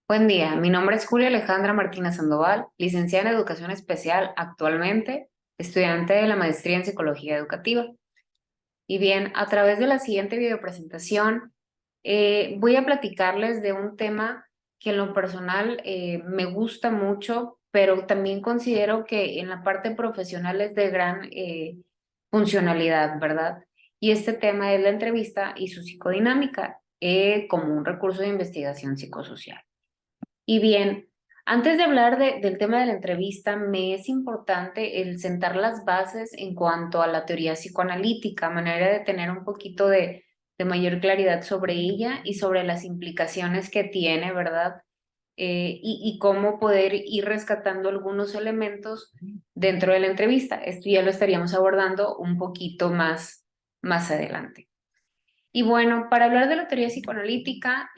Buen día, mi nombre es Julia Alejandra Martínez Sandoval, licenciada en Educación Especial, actualmente estudiante de la maestría en Psicología Educativa. Y bien, a través de la siguiente videopresentación voy a platicarles de un tema que en lo personal me gusta mucho, pero también considero que en la parte profesional es de gran funcionalidad, ¿verdad? Y este tema es la entrevista y su psicodinámica como un recurso de investigación psicosocial. Y bien, antes de hablar del tema de la entrevista, me es importante el sentar las bases en cuanto a la teoría psicoanalítica, manera de tener un poquito de mayor claridad sobre ella y sobre las implicaciones que tiene, ¿verdad? Y cómo poder ir rescatando algunos elementos dentro de la entrevista. Esto ya lo estaríamos abordando un poquito más adelante. Y bueno, para hablar de la teoría psicoanalítica,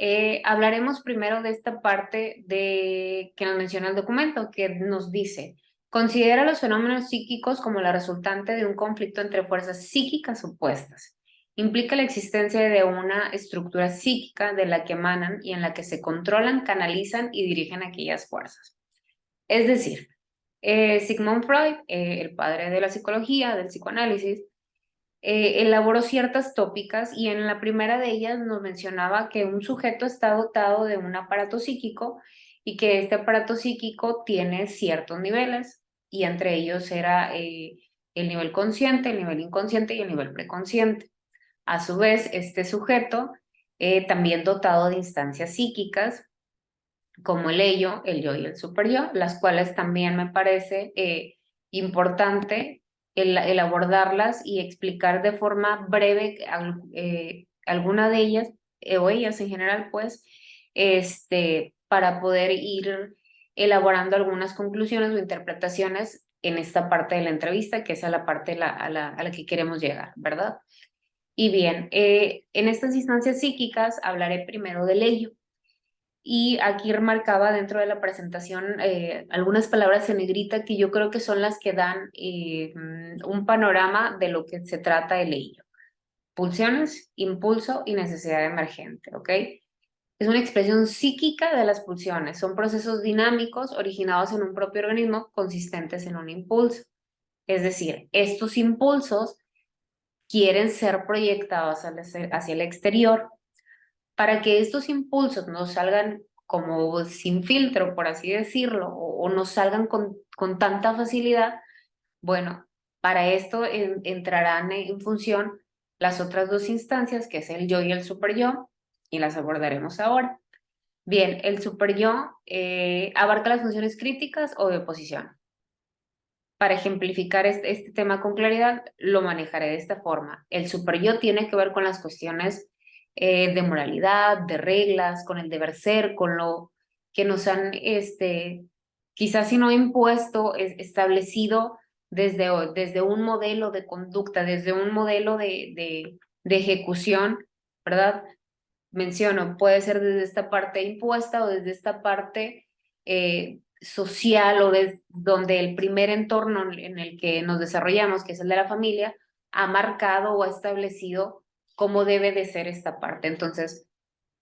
hablaremos primero de esta parte de que nos menciona el documento, que nos dice, considera los fenómenos psíquicos como la resultante de un conflicto entre fuerzas psíquicas opuestas. Implica la existencia de una estructura psíquica de la que emanan y en la que se controlan, canalizan y dirigen aquellas fuerzas. Es decir, Sigmund Freud, el padre de la psicología, del psicoanálisis, elaboró ciertas tópicas y en la primera de ellas nos mencionaba que un sujeto está dotado de un aparato psíquico y que este aparato psíquico tiene ciertos niveles y entre ellos era el nivel consciente, el nivel inconsciente y el nivel preconsciente. A su vez, este sujeto también dotado de instancias psíquicas como el ello, el yo y el superyo, las cuales también me parece importante el abordarlas y explicar de forma breve alguna de ellas, o ellas en general, pues, para poder ir elaborando algunas conclusiones o interpretaciones en esta parte de la entrevista, que es a la parte a la que queremos llegar, ¿verdad? Y bien, en estas instancias psíquicas hablaré primero del ello. Y aquí remarcaba dentro de la presentación algunas palabras en negrita que yo creo que son las que dan un panorama de lo que se trata el ello. Pulsiones, impulso y necesidad emergente, ¿ok? Es una expresión psíquica de las pulsiones. Son procesos dinámicos originados en un propio organismo consistentes en un impulso. Es decir, estos impulsos quieren ser proyectados hacia el exterior. Para que estos impulsos no salgan como sin filtro, por así decirlo, o no salgan con tanta facilidad, bueno, para esto entrarán en función las otras dos instancias, que es el yo y el superyo, y las abordaremos ahora. Bien, el superyo abarca las funciones críticas o de oposición. Para ejemplificar este tema con claridad, lo manejaré de esta forma. El superyo tiene que ver con las cuestiones de moralidad, de reglas, con el deber ser, con lo que nos han, quizás si no impuesto, establecido desde un modelo de conducta, desde un modelo de ejecución, ¿verdad? Menciono, puede ser desde esta parte impuesta o desde esta parte social o desde donde el primer entorno en el que nos desarrollamos, que es el de la familia, ha marcado o ha establecido cómo debe de ser esta parte. Entonces,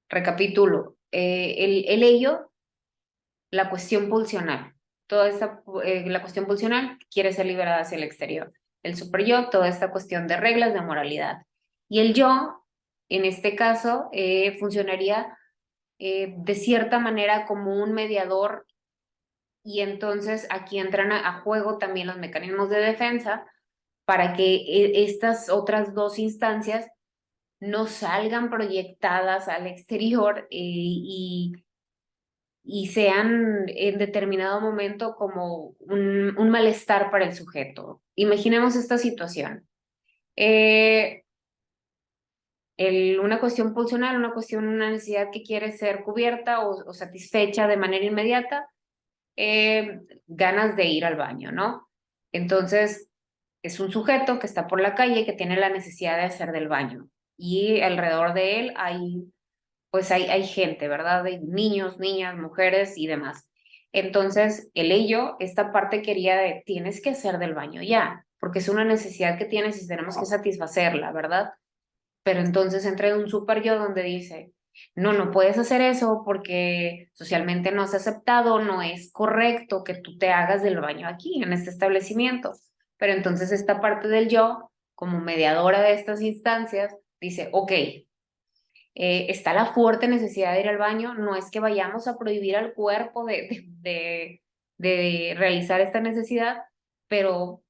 recapitulo, el ello, la cuestión pulsional, la cuestión pulsional quiere ser liberada hacia el exterior. El super yo, toda esta cuestión de reglas de moralidad. Y el yo, en este caso, funcionaría de cierta manera como un mediador y entonces aquí entran a juego también los mecanismos de defensa para que estas otras dos instancias no salgan proyectadas al exterior y sean en determinado momento como un malestar para el sujeto. Imaginemos esta situación. Eh, una cuestión pulsional, una necesidad que quiere ser cubierta o satisfecha de manera inmediata, ganas de ir al baño, ¿no? Entonces, es un sujeto que está por la calle que tiene la necesidad de hacer del baño y alrededor de él hay gente, ¿verdad? Hay niños, niñas, mujeres y demás. Entonces, el ello, esta parte quería de, tienes que hacer del baño ya, porque es una necesidad que tienes y tenemos que satisfacerla, ¿verdad? Pero entonces entra en un super yo donde dice, No, no puedes hacer eso porque socialmente no es aceptado, no es correcto que tú te hagas del baño aquí, en este establecimiento. Pero entonces esta parte del yo, como mediadora de estas instancias, dice, ok, está la fuerte necesidad de ir al baño, no es que vayamos a prohibir al cuerpo de realizar esta necesidad, pero,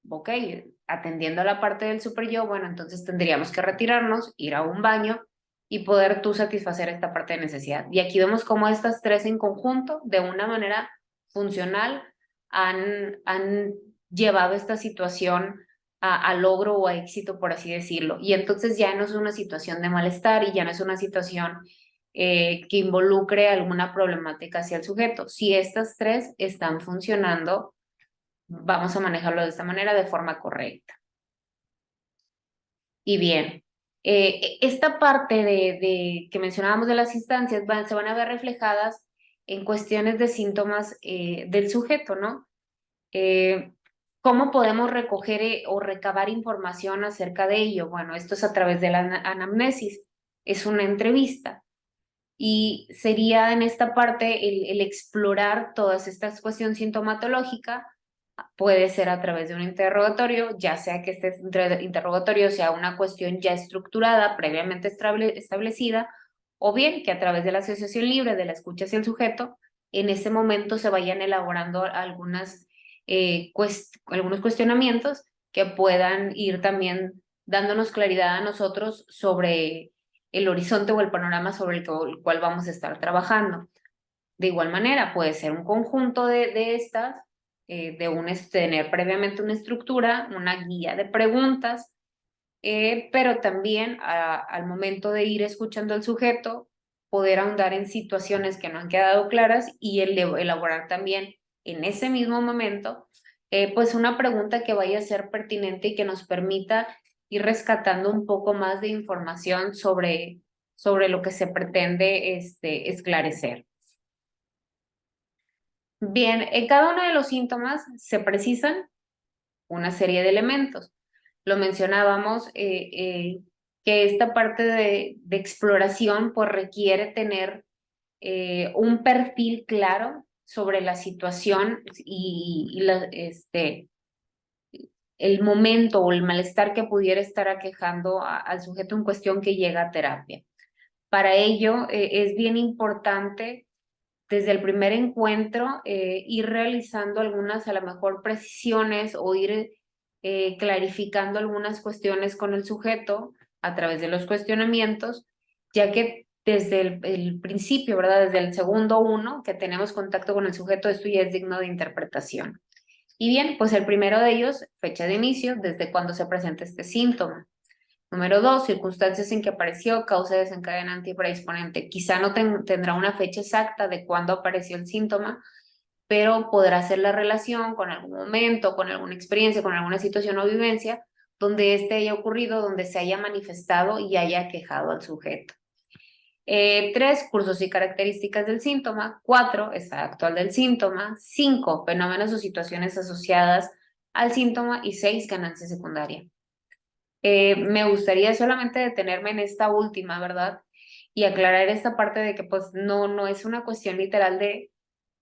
ok, atendiendo a la parte del super yo, bueno, entonces tendríamos que retirarnos, ir a un baño y poder tú satisfacer esta parte de necesidad. Y aquí vemos cómo estas tres en conjunto, de una manera funcional, han llevado esta situación a logro o a éxito, por así decirlo. Y entonces ya no es una situación de malestar y ya no es una situación que involucre alguna problemática hacia el sujeto. Si estas tres están funcionando, vamos a manejarlo de esta manera de forma correcta. Y bien, esta parte que mencionábamos de las instancias se van a ver reflejadas en cuestiones de síntomas del sujeto, ¿no? Eh, ¿Cómo podemos recoger o recabar información acerca de ello? Bueno, esto es a través de la anamnesis, es una entrevista y sería en esta parte el explorar todas estas cuestiones sintomatológicas. Puede ser a través de un interrogatorio, ya sea que este interrogatorio sea una cuestión ya estructurada, previamente establecida, o bien que a través de la asociación libre, de la escucha hacia el sujeto, en ese momento se vayan elaborando algunos cuestionamientos que puedan ir también dándonos claridad a nosotros sobre el horizonte o el panorama sobre el cual vamos a estar trabajando. De igual manera, puede ser un conjunto de estas, tener previamente una estructura, una guía de preguntas, pero también al momento de ir escuchando al sujeto, poder ahondar en situaciones que no han quedado claras y elaborar también en ese mismo momento, pues una pregunta que vaya a ser pertinente y que nos permita ir rescatando un poco más de información sobre lo que se pretende esclarecer. Bien, en cada uno de los síntomas se precisan una serie de elementos. Lo mencionábamos, que esta parte de exploración pues requiere tener un perfil claro sobre la situación el momento o el malestar que pudiera estar aquejando al sujeto en cuestión que llega a terapia. Para ello, es bien importante desde el primer encuentro, ir realizando algunas a lo mejor precisiones o ir clarificando algunas cuestiones con el sujeto a través de los cuestionamientos, ya que desde el principio, ¿verdad? Desde el segundo uno que tenemos contacto con el sujeto, esto ya es digno de interpretación. Y bien, pues el primero de ellos, fecha de inicio, desde cuando se presenta este síntoma. Número dos, circunstancias en que apareció, causa desencadenante y predisponente. Quizá no tendrá una fecha exacta de cuándo apareció el síntoma, pero podrá hacer la relación con algún momento, con alguna experiencia, con alguna situación o vivencia donde este haya ocurrido, donde se haya manifestado y haya quejado al sujeto. Tres, cursos y características del síntoma. Cuatro, estado actual del síntoma. Cinco, fenómenos o situaciones asociadas al síntoma. Y seis, ganancia secundaria. Me gustaría solamente detenerme en esta última, ¿verdad? Y aclarar esta parte de que pues no es una cuestión literal de,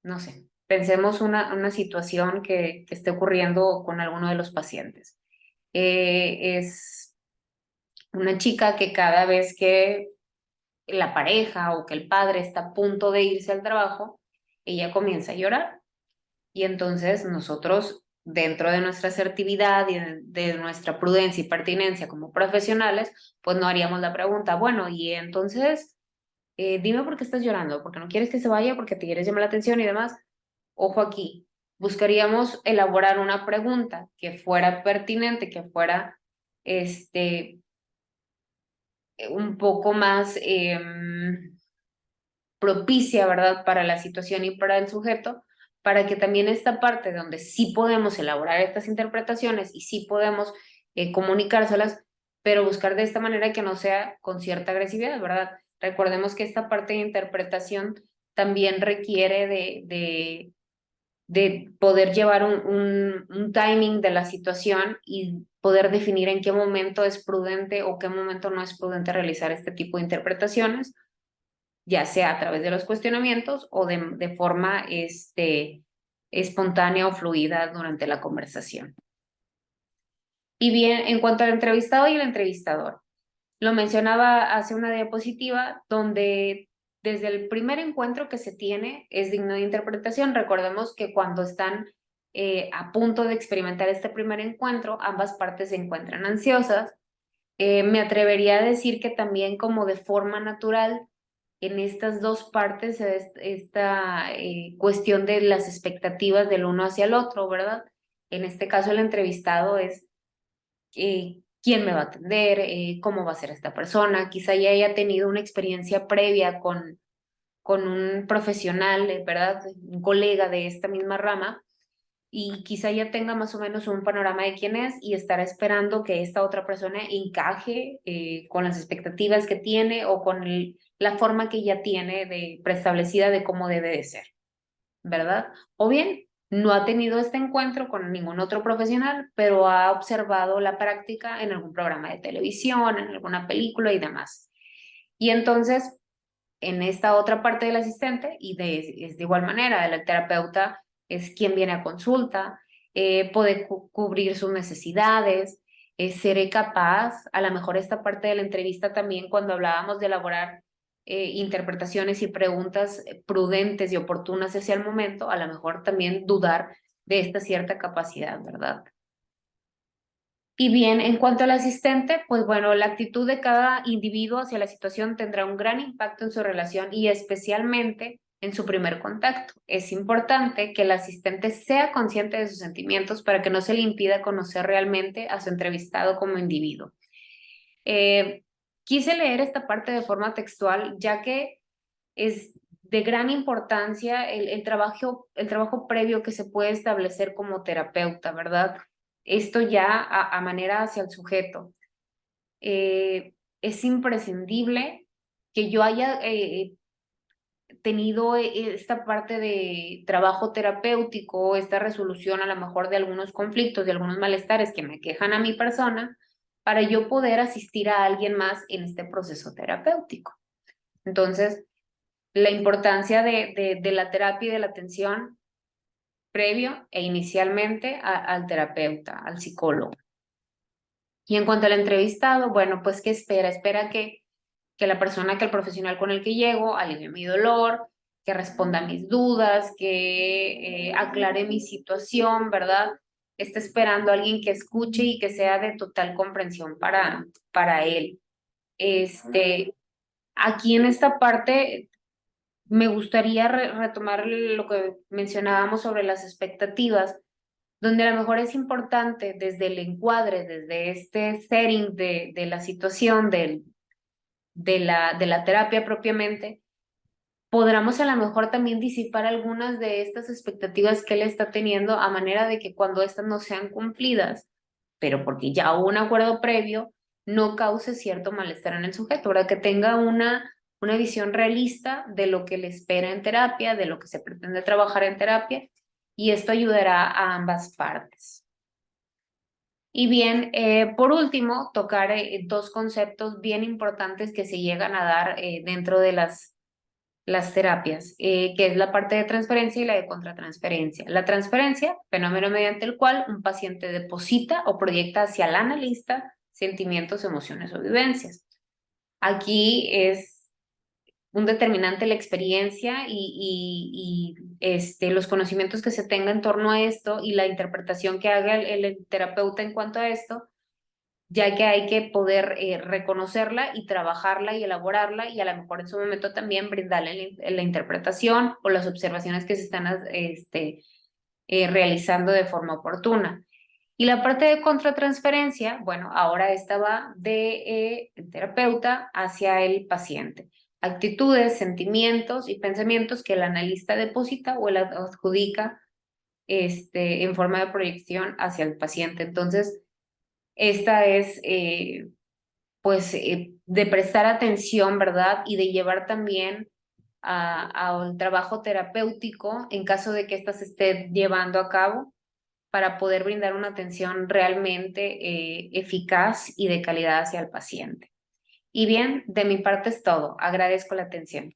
no sé, pensemos una situación que esté ocurriendo con alguno de los pacientes. Es una chica que cada vez que la pareja o que el padre está a punto de irse al trabajo, ella comienza a llorar. Y entonces nosotros, dentro de nuestra asertividad y de nuestra prudencia y pertinencia como profesionales, pues no haríamos la pregunta, bueno, y entonces, dime por qué estás llorando, porque no quieres que se vaya, porque te quieres llamar la atención y demás. Ojo aquí, buscaríamos elaborar una pregunta que fuera pertinente, que fuera un poco más propicia, ¿verdad?, para la situación y para el sujeto, para que también esta parte donde sí podemos elaborar estas interpretaciones y sí podemos comunicárselas, pero buscar de esta manera que no sea con cierta agresividad, ¿verdad? Recordemos que esta parte de interpretación también requiere de poder llevar un timing de la situación y poder definir en qué momento es prudente o qué momento no es prudente realizar este tipo de interpretaciones ya sea a través de los cuestionamientos o de forma espontánea o fluida durante la conversación. Y bien, en cuanto al entrevistado y el entrevistador, lo mencionaba hace una diapositiva donde desde el primer encuentro que se tiene es digno de interpretación. Recordemos que cuando están a punto de experimentar este primer encuentro, ambas partes se encuentran ansiosas. Me atrevería a decir que también como de forma natural en estas dos partes esta cuestión de las expectativas del uno hacia el otro, ¿verdad? En este caso el entrevistado es quién me va a atender, cómo va a ser esta persona, quizá ya haya tenido una experiencia previa con un profesional, ¿verdad? Un colega de esta misma rama, y quizá ya tenga más o menos un panorama de quién es y estará esperando que esta otra persona encaje con las expectativas que tiene o con la forma que ya tiene de preestablecida de cómo debe de ser, ¿verdad? O bien no ha tenido este encuentro con ningún otro profesional, pero ha observado la práctica en algún programa de televisión, en alguna película y demás. Y entonces, en esta otra parte del asistente, es de igual manera, el terapeuta es quien viene a consulta, puede cubrir sus necesidades, seré capaz, a lo mejor esta parte de la entrevista también cuando hablábamos de elaborar interpretaciones y preguntas prudentes y oportunas hacia el momento, a lo mejor también dudar de esta cierta capacidad, ¿verdad? Y bien, en cuanto al asistente, pues bueno, la actitud de cada individuo hacia la situación tendrá un gran impacto en su relación y especialmente en su primer contacto. Es importante que el asistente sea consciente de sus sentimientos para que no se le impida conocer realmente a su entrevistado como individuo. Quise leer esta parte de forma textual, ya que es de gran importancia el trabajo previo que se puede establecer como terapeuta, ¿verdad? Esto ya a manera hacia el sujeto. Es imprescindible que yo haya tenido esta parte de trabajo terapéutico, esta resolución a lo mejor de algunos conflictos, de algunos malestares que me quejan a mi persona, para yo poder asistir a alguien más en este proceso terapéutico. Entonces, la importancia de la terapia y de la atención previo e inicialmente al terapeuta, al psicólogo. Y en cuanto al entrevistado, bueno, pues ¿qué espera? Espera que la persona, que el profesional con el que llego alivie mi dolor, que responda a mis dudas, que aclare mi situación, ¿verdad? Está esperando a alguien que escuche y que sea de total comprensión para él. Aquí en esta parte me gustaría retomar lo que mencionábamos sobre las expectativas, donde a lo mejor es importante desde el encuadre, desde este setting de la situación, de la terapia propiamente, podamos a lo mejor también disipar algunas de estas expectativas que él está teniendo a manera de que cuando estas no sean cumplidas, pero porque ya hubo un acuerdo previo, no cause cierto malestar en el sujeto, ¿verdad? Que tenga una visión realista de lo que le espera en terapia, de lo que se pretende trabajar en terapia, y esto ayudará a ambas partes. Y bien, por último, tocar dos conceptos bien importantes que se llegan a dar dentro de las terapias, que es la parte de transferencia y la de contratransferencia. La transferencia, fenómeno mediante el cual un paciente deposita o proyecta hacia el analista sentimientos, emociones o vivencias. Aquí es un determinante la experiencia y los conocimientos que se tenga en torno a esto y la interpretación que haga el terapeuta en cuanto a esto, ya que hay que poder reconocerla y trabajarla y elaborarla y a lo mejor en su momento también brindarle la interpretación o las observaciones que se están realizando de forma oportuna. Y la parte de contratransferencia, bueno, ahora esta va de terapeuta hacia el paciente. Actitudes, sentimientos y pensamientos que el analista deposita o el adjudica en forma de proyección hacia el paciente. Entonces, esta es, de prestar atención, ¿verdad? Y de llevar también a un trabajo terapéutico en caso de que ésta se esté llevando a cabo para poder brindar una atención realmente eficaz y de calidad hacia el paciente. Y bien, de mi parte es todo. Agradezco la atención.